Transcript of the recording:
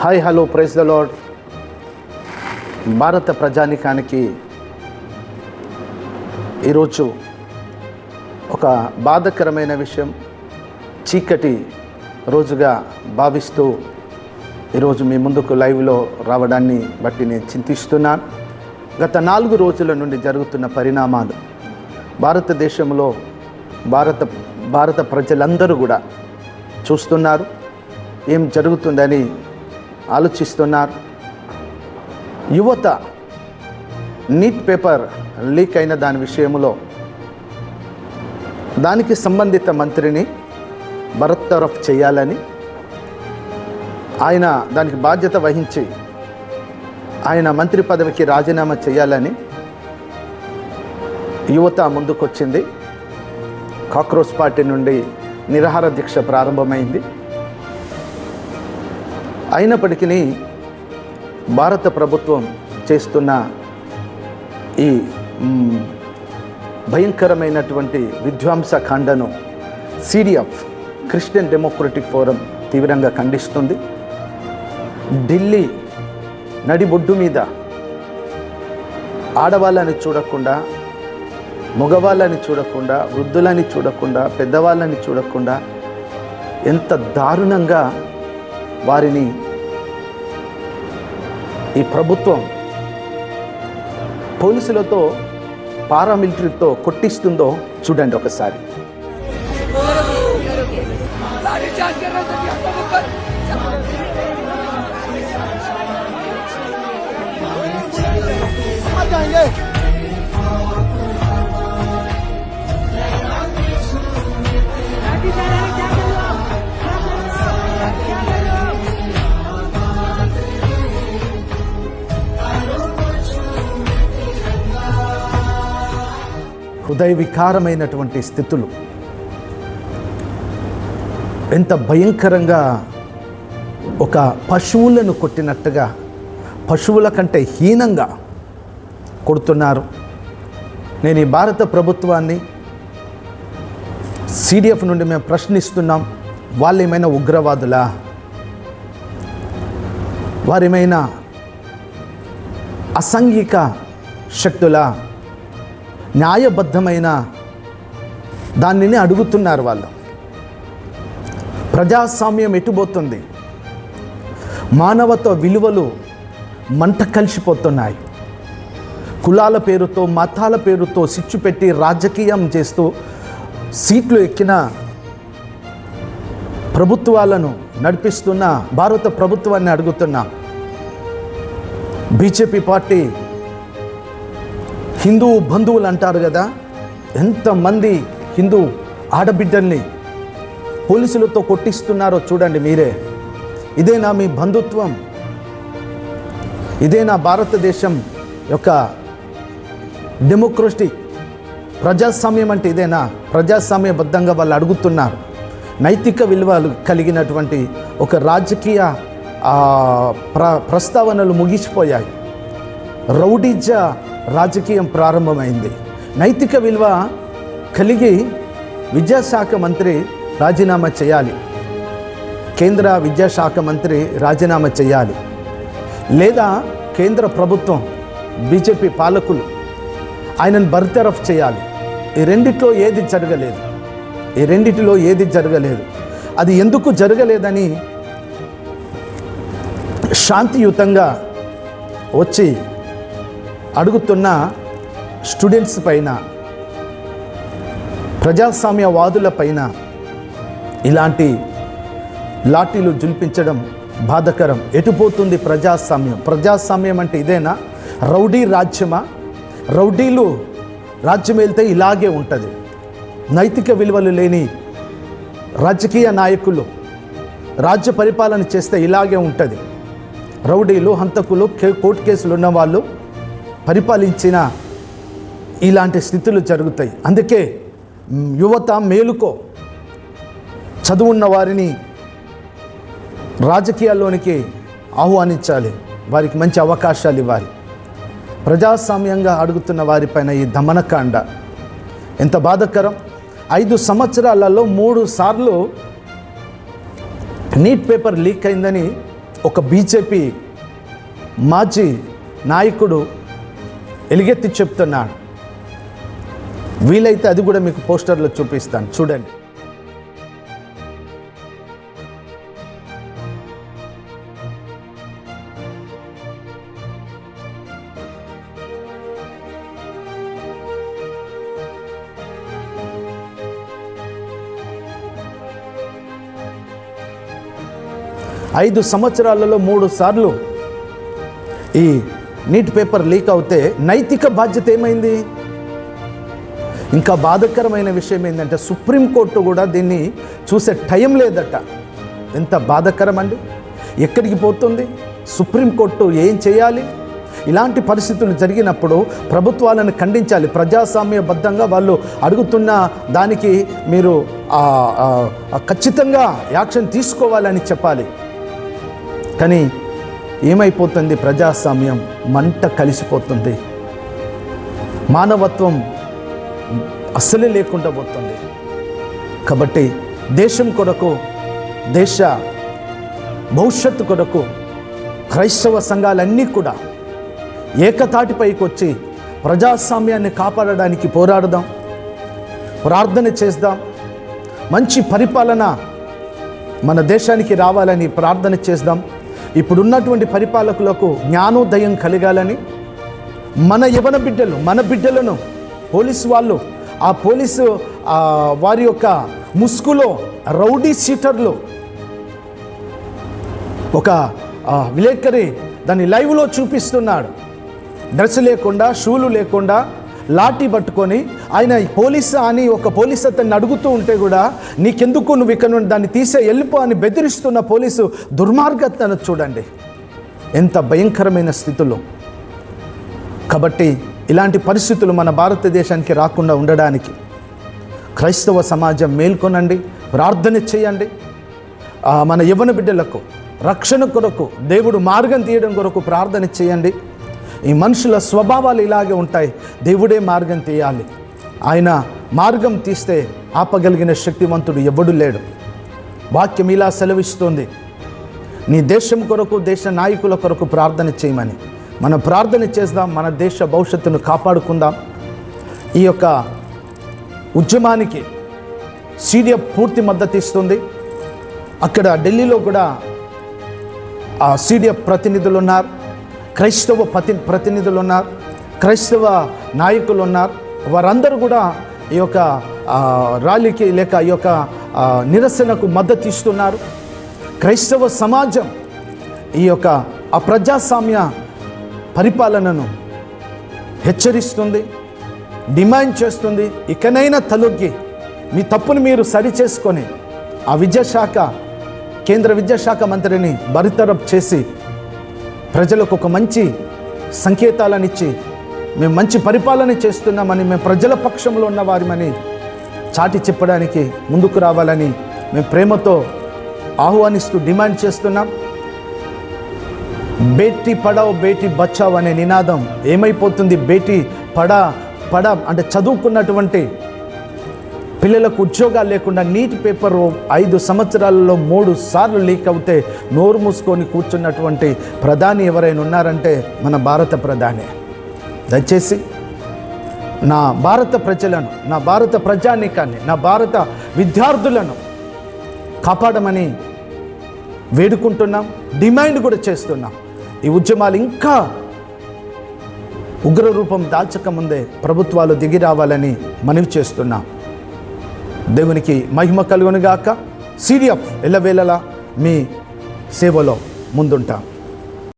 Hi hello praise the lord. భారత ప్రజానికానికి ఈరోజు ఒక బాధాకరమైన విషయం, చీకటి రోజుగా భావిస్తూ ఈరోజు మీ ముందుకు లైవ్లో రావడాన్ని బట్టి నేను చింతిస్తున్నాను. గత 4 రోజుల నుండి జరుగుతున్న పరిణామాలు భారతదేశంలో భారత ప్రజలందరూ కూడా చూస్తున్నారు. ఏం జరుగుతుందని ఆలోచిస్తున్నారు. యువత నీట్ పేపర్ లీక్ అయిన దాని విషయంలో దానికి సంబంధిత మంత్రిని బర్తరఫ్ చేయాలని, ఆయన దానికి బాధ్యత వహించి ఆయన మంత్రి పదవికి రాజీనామా చేయాలని యువత ముందుకొచ్చింది. కాక్రోచ్ పార్టీ నుండి నిరాహార దీక్ష ప్రారంభమైంది. అయినప్పటికీ భారత ప్రభుత్వం చేస్తున్న ఈ భయంకరమైనటువంటి విధ్వంసకాండను CDF క్రిస్టియన్ డెమోక్రటిక్ ఫోరం తీవ్రంగా ఖండిస్తుంది. ఢిల్లీ నడిబొడ్డు మీద ఆడవాళ్ళని చూడకుండా, మగవాళ్ళని చూడకుండా, వృద్ధులని చూడకుండా, పెద్దవాళ్ళని చూడకుండా ఎంత దారుణంగా వారిని ఈ ప్రభుత్వం పోలీసులతో, పారామిలిటరీతో కొట్టిస్తుందో చూడండి ఒకసారి. హృదయ వికారమైనటువంటి స్థితులు, ఎంత భయంకరంగా ఒక పశువులను కొట్టినట్టుగా, పశువుల కంటే హీనంగా కొడుతున్నారు. నేను ఈ భారత ప్రభుత్వాన్ని, CDF నుండి మేము ప్రశ్నిస్తున్నాం. వాళ్ళు ఏమైనా ఉగ్రవాదులా? వారేమైనా అసాంఘిక శక్తులా? న్యాయబద్ధమైన దానిని అడుగుతున్నారు వాళ్ళు. ప్రజాస్వామ్యం ఎటుపోతుంది? మానవత్వ విలువలు మంట కలిసిపోతున్నాయి. కులాల పేరుతో, మతాల పేరుతో సిచ్చు పెట్టి రాజకీయం చేస్తూ సీట్లు ఎక్కిన ప్రభుత్వాలను నడిపిస్తున్న భారత ప్రభుత్వాన్ని అడుగుతున్నా. బీజేపీ పార్టీ హిందూ బంధువులు అంటారు కదా, ఎంతమంది హిందూ ఆడబిడ్డల్ని పోలీసులతో కొట్టిస్తున్నారో చూడండి మీరే. ఇదేనా మీ బంధుత్వం? ఇదేనా భారతదేశం యొక్క డెమోక్రటిక్ ప్రజాస్వామ్యం అంటే? ఇదేనా? ప్రజాస్వామ్యబద్ధంగా వాళ్ళు అడుగుతున్నారు. నైతిక విలువలు కలిగినటువంటి ఒక రాజకీయ ప్రస్తావనలు ముగిసిపోయాయి. రౌడీజ రాజకీయం ప్రారంభమైంది. నైతిక విలువ కలిగి విద్యాశాఖ మంత్రి రాజీనామా చేయాలి. కేంద్ర విద్యాశాఖ మంత్రి రాజీనామా చేయాలి. లేదా కేంద్ర ప్రభుత్వం, బీజేపీ పాలకులు ఆయనను బర్తరఫ్ చేయాలి. ఈ రెండిట్లో ఏది జరగలేదు. అది ఎందుకు జరగలేదని శాంతియుతంగా వచ్చి అడుగుతున్న స్టూడెంట్స్ పైన, ప్రజాస్వామ్యవాదుల పైన ఇలాంటి లాఠీలు జుల్పించడం బాధకరం. ఎటుపోతుంది ప్రజాస్వామ్యం? ప్రజాస్వామ్యం అంటే ఇదేనా? రౌడీ రాజ్యమా? రౌడీలు రాజ్యం వెళ్తే ఇలాగే ఉంటుంది. నైతిక విలువలు లేని రాజకీయ నాయకులు రాజ్య పరిపాలన చేస్తే ఇలాగే ఉంటుంది. రౌడీలు, హంతకులు, కోర్టు కేసులు ఉన్నవాళ్ళు పరిపాలించిన ఇలాంటి స్థితులు జరుగుతాయి. అందుకే యువత మేలుకో, చదువున్న వారిని రాజకీయాల్లోనికి ఆహ్వానించాలి, వారికి మంచి అవకాశాలు ఇవ్వాలి. ప్రజాస్వామ్యంగా అడుగుతున్న వారిపైన ఈ దమనకాండ ఎంత బాధాకరం. 5 సంవత్సరాలలో 3 సార్లు నీట్ పేపర్ లీక్ అయిందని ఒక బీజేపీ మాజీ నాయకుడు ఎలుగెత్తి చెప్తున్నాడు. వీలైతే అది కూడా మీకు పోస్టర్లో చూపిస్తాను, చూడండి. ఐదు సంవత్సరాలలో 3 సార్లు ఈ నీట్ పేపర్ లీక్ అవుతే నైతిక బాధ్యత ఏమైంది? ఇంకా బాధాకరమైన విషయం ఏంటంటే సుప్రీంకోర్టు కూడా దీన్ని చూసే టైం లేదట. ఎంత బాధాకరం అండి! ఎక్కడికి పోతుంది సుప్రీంకోర్టు? ఏం చేయాలి? ఇలాంటి పరిస్థితులు జరిగినప్పుడు ప్రభుత్వాలను ఖండించాలి. ప్రజాస్వామ్యబద్ధంగా వాళ్ళు అడుగుతున్న దానికి మీరు ఖచ్చితంగా యాక్షన్ తీసుకోవాలని చెప్పాలి. కానీ ఏమైపోతుంది? ప్రజాస్వామ్యం మంట కలిసిపోతుంది, మానవత్వం అస్సలే లేకుండా పోతుంది. కాబట్టి దేశం కొరకు, దేశ భవిష్యత్తు కొరకు క్రైస్తవ సంఘాలన్నీ కూడా ఏకతాటిపైకి వచ్చి ప్రజాస్వామ్యాన్ని కాపాడడానికి పోరాడదాం, ప్రార్థన చేద్దాం. మంచి పరిపాలన మన దేశానికి రావాలని ప్రార్థన చేద్దాం. ఇప్పుడున్నటువంటి పరిపాలకులకు జ్ఞానోదయం కలగాలని, మన యవన బిడ్డలు, మన బిడ్డలను పోలీసు వాళ్ళు, ఆ పోలీసు వారి యొక్క ముసుగులో రౌడీ షీటర్లు, ఒక విలేకరి దాన్ని లైవ్లో చూపిస్తున్నాడు. డ్రెస్ లేకుండా, షూలు లేకుండా, లాఠీ పట్టుకొని ఆయన పోలీసు అని ఒక పోలీసు అతన్ని అడుగుతూ ఉంటే కూడా నీకెందుకు, నువ్వు ఇక్కడ నుండి దాన్ని తీసే వెళ్ళిపో అని బెదిరిస్తున్న పోలీసు దుర్మార్గతను చూడండి, ఎంత భయంకరమైన స్థితిలో. కాబట్టి ఇలాంటి పరిస్థితులు మన భారతదేశానికి రాకుండా ఉండడానికి క్రైస్తవ సమాజం మేల్కొనండి, ప్రార్థన చేయండి. మన యవ్వన బిడ్డలకు రక్షణ కొరకు, దేవుడు మార్గం తీయడం కొరకు ప్రార్థన చేయండి. ఈ మనుషుల స్వభావాలు ఇలాగే ఉంటాయి. దేవుడే మార్గం తీయాలి. ఆయన మార్గం తీస్తే ఆపగలిగిన శక్తివంతుడు ఎవడు లేడు. వాక్యం ఇలా సెలవిస్తుంది, నీ దేశం కొరకు, దేశ నాయకుల కొరకు ప్రార్థన చేయమని. మనం ప్రార్థన చేద్దాం, మన దేశ భవిష్యత్తును కాపాడుకుందాం. ఈ యొక్క ఉద్యమానికి సిడిఎఫ్ పూర్తి మద్దతు ఇస్తుంది. అక్కడ ఢిల్లీలో కూడా సిడిఎఫ్ ప్రతినిధులు ఉన్నారు, క్రైస్తవ ప్రతినిధులు ఉన్నారు, క్రైస్తవ నాయకులు ఉన్నారు. వారందరూ కూడా ఈ యొక్క ర్యాలీకి లేక ఈ యొక్క నిరసనకు మద్దతు ఇస్తున్నారు. క్రైస్తవ సమాజం ఈ యొక్క అప్రజాస్వామ్య పరిపాలనను హెచ్చరిస్తుంది, డిమాండ్ చేస్తుంది. ఇకనైనా తలొగ్గి మీ తప్పును మీరు సరిచేసుకొని ఆ విద్యాశాఖ, కేంద్ర విద్యాశాఖ మంత్రిని బరితరఫ్ చేసి ప్రజలకు ఒక మంచి సంకేతాలను ఇచ్చి మేము మంచి పరిపాలన చేస్తున్నామని, మేము ప్రజల పక్షంలో ఉన్న వారిమని చాటి చెప్పడానికి ముందుకు రావాలని మేము ప్రేమతో ఆహ్వానిస్తూ డిమాండ్ చేస్తున్నాం. బేటీ పడావ్ బేటీ బచావ్ అనే నినాదం ఏమైపోతుంది? బేటీ పడా అంటే చదువుకున్నటువంటి పిల్లలకు ఉద్యోగాలు లేకుండా నీట్ పేపర్ 5 సంవత్సరాలలో 3 సార్లు లీక్ అవుతే నోరు మూసుకొని కూర్చున్నటువంటి ప్రధాని ఎవరైనా ఉన్నారంటే మన భారత ప్రధాని. దయచేసి నా భారత ప్రజలను, నా భారత ప్రజానీకాన్ని, నా భారత విద్యార్థులను కాపాడమని వేడుకుంటున్నాం, డిమాండ్ కూడా చేస్తున్నాం. ఈ ఉద్యమాలు ఇంకా ఉగ్రరూపం దాల్చకముందే ప్రభుత్వాలు దిగి రావాలని మనవి చేస్తున్నాం. దేవునికి మహిమ కలుగునుగాక. సిడిఎఫ్ ఎల్లవేళలా మీ సేవలో ముందుంటాం.